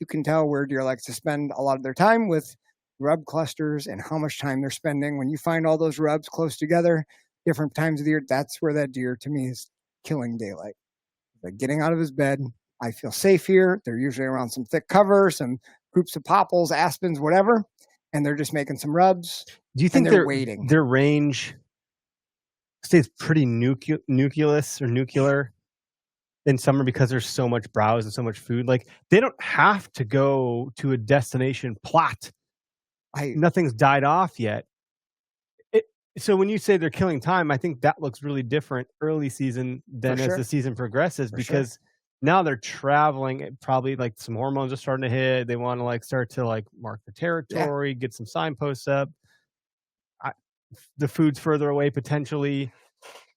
you can tell where deer likes to spend a lot of their time with rub clusters and how much time they're spending. When you find all those rubs close together, different times of the year, that's where that deer to me is killing daylight. Like getting out of his bed, I feel safe here. They're usually around some thick cover, some groups of popples, aspens, whatever, and they're just making some rubs. Do you think they're waiting? Their range stays pretty nucleus or nuclear in summer because there's so much browse and so much food? Like they don't have to go to a destination plot. Nothing's died off yet. So when you say they're killing time, I think that looks really different early season than as the season progresses, because now they're traveling. Probably like some hormones are starting to hit. They want to like start to like mark the territory, get some signposts up. The food's further away potentially.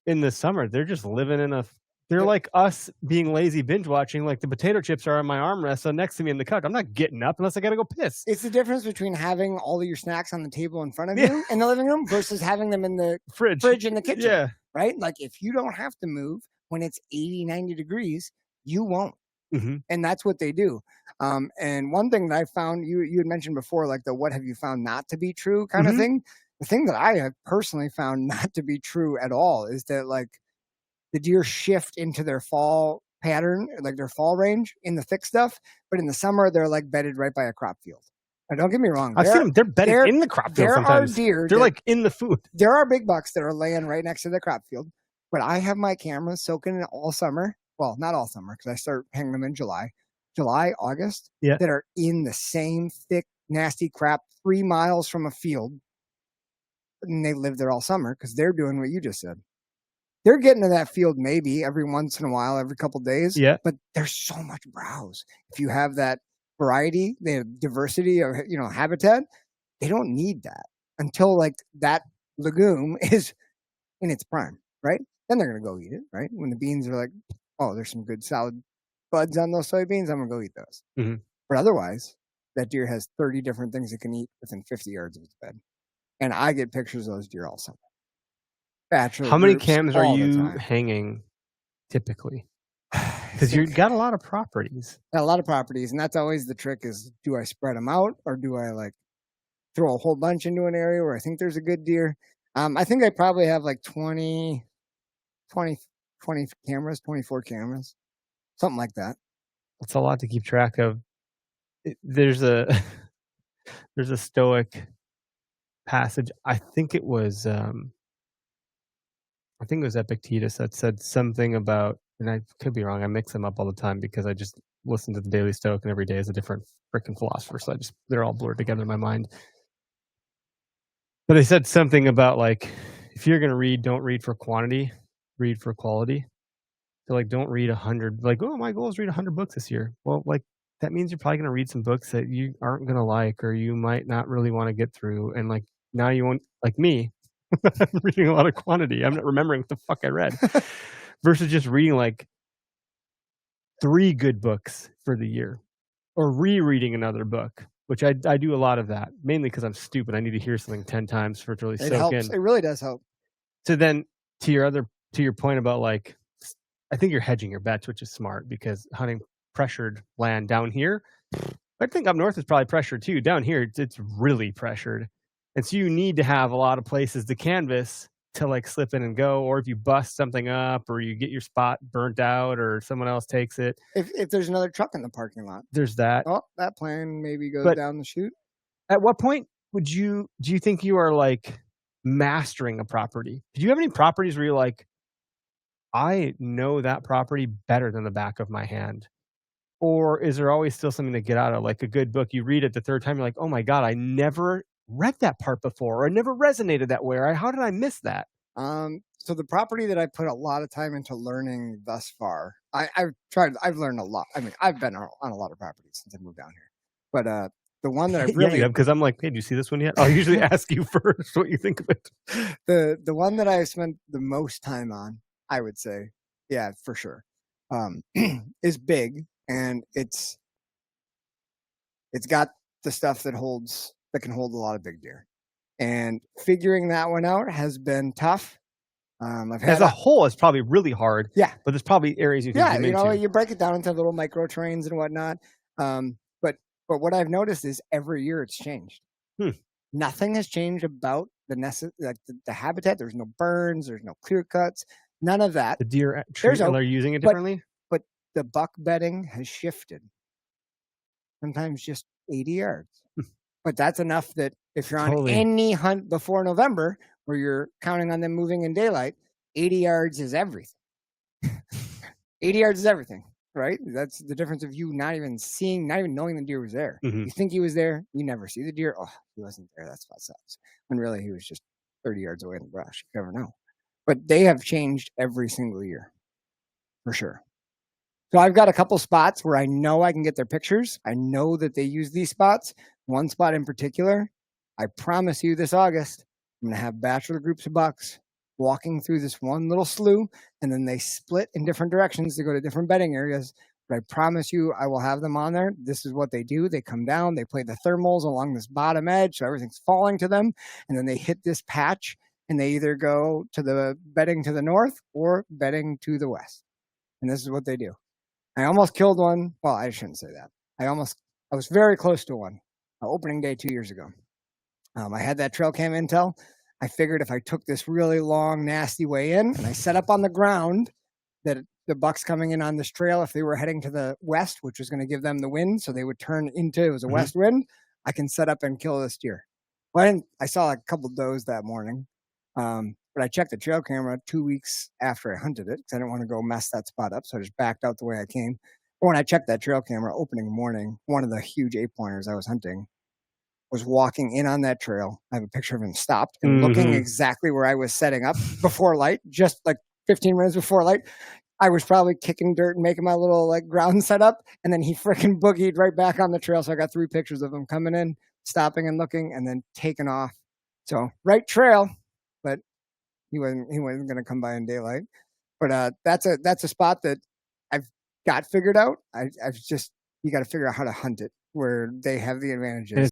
In the summer, they're just living in they're like us being lazy binge watching. Like the potato chips are on my armrest, so next to me in the couch. I'm not getting up unless I gotta go piss. It's the difference between having all of your snacks on the table in front of you in the living room versus having them in the fridge in the kitchen. Yeah. Right? Like if you don't have to move when it's 80, 90 degrees, you won't. Mm-hmm. And that's what they do. And one thing that I found, you had mentioned before, like the what have you found not to be true kind of thing. The thing that I have personally found not to be true at all is that like the deer shift into their fall pattern, like their fall range in the thick stuff. But in the summer, they're like bedded right by a crop field. Now, don't get me wrong. I've seen them. They're bedded in the crop field sometimes. There are deer. They're like in the food. There are big bucks that are laying right next to the crop field. But I have my cameras soaking in all summer. Well, not all summer because I start hanging them in July, August. That are in the same thick, nasty crap 3 miles from a field. And they live there all summer because they're doing what you just said. They're getting to that field maybe every once in a while, every couple of days. But there's so much browse. If you have that variety, the diversity of habitat, they don't need that until like that legume is in its prime, right? Then they're gonna go eat it, right? When the beans are like, oh, there's some good solid buds on those soybeans, I'm gonna go eat those. Mm-hmm. But otherwise, that deer has 30 different things it can eat within 50 yards of its bed. And I get pictures of those deer all summer. Bachelor. How many cams are you hanging typically? Because you've got a lot of properties. Got a lot of properties, and that's always the trick is, do I spread them out or do I like throw a whole bunch into an area where I think there's a good deer? I think I probably have like 20 cameras, 24 cameras, something like that. That's a lot to keep track of. There's a Stoic passage. I think it was Epictetus that said something about, and I could be wrong, I mix them up all the time because I just listen to the Daily Stoic and every day is a different freaking philosopher, so they're all blurred together in my mind. But they said something about like, if you're gonna read, don't read for quantity, read for quality. So like, don't read 100. Like, oh, my goal is read 100 books this year. Well, like that means you're probably gonna read some books that you aren't gonna like, or you might not really want to get through. And like now you won't, like me, I'm reading a lot of quantity. I'm not remembering what the fuck I read, versus just reading like 3 good books for the year, or rereading another book. Which I do a lot of that, mainly because I'm stupid. I need to hear something 10 times for it to really soak in. It really does help. So then, to your point about like, I think you're hedging your bets, which is smart because hunting pressured land down here. I think up north is probably pressured too. Down here, it's really pressured, and so you need to have a lot of places to canvas to like slip in and go, or if you bust something up or you get your spot burnt out or someone else takes it. If there's another truck in the parking lot, there's that. Oh, that plan maybe goes down the chute. At what point do you think you are like mastering a property? Do you have any properties where you're like, I know that property better than the back of my hand? Or is there always still something to get out of? Like a good book, you read it the third time, you're like, oh my God, I never read that part before, or I never resonated that way, or how did I miss that? So the property that I put a lot of time into learning thus far, I've learned a lot. I mean, I've been on a lot of properties since I moved down here. But the one that I really because I'm like, hey, do you see this one yet? I'll usually ask you first what you think of it. The one that I spent the most time on, I would say, yeah, for sure, is big, and it's got the stuff that can hold a lot of big deer, and figuring that one out has been tough. As a whole, it's probably really hard. Yeah, but there's probably areas you can. Yeah, you break it down into little micro terrains and whatnot. But what I've noticed is every year it's changed. Nothing has changed about the habitat. There's no burns. There's no clear cuts. None of that. The deer are using it differently? But the buck bedding has shifted. Sometimes just 80 yards. But that's enough that if you're on any hunt before November, where you're counting on them moving in daylight, 80 yards is everything. 80 yards is everything, right? That's the difference of you not even knowing the deer was there. You think he was there, you never see the deer. Oh, he wasn't there. That's what sucks. When really he was just 30 yards away in the brush. You never know. But they have changed every single year, for sure. So I've got a couple spots where I know I can get their pictures. I know that they use these spots. One spot in particular, I promise you this August, I'm going to have bachelor groups of bucks walking through this one little slough, and then they split in different directions to go to different bedding areas. But I promise you I will have them on there. This is what they do. They come down, they play the thermals along this bottom edge, so everything's falling to them, and then they hit this patch, and they either go to the bedding to the north or bedding to the west. And this is what they do. I almost killed one. Well, I shouldn't say that. I was very close to one. Opening day 2 years ago. I had that trail cam intel. I figured if I took this really long, nasty way in and I set up on the ground that the bucks coming in on this trail, if they were heading to the west, which was going to give them the wind, so they would turn into, it was a west wind, I can set up and kill this deer. Well, I saw a couple does that morning, but I checked the trail camera 2 weeks after I hunted it because I didn't want to go mess that spot up, so I just backed out the way I came. But when I checked that trail camera opening morning, one of the huge 8-pointers I was hunting was walking in on that trail. I have a picture of him stopped and looking exactly where I was setting up before light, just like 15 minutes before light. I was probably kicking dirt and making my little like ground setup, and then he freaking boogied right back on the trail. So I got 3 pictures of him coming in, stopping and looking, and then taking off. So right trail, but he wasn't going to come by in daylight. But that's a spot that I've got figured out. I've just, you got to figure out how to hunt it where they have the advantages.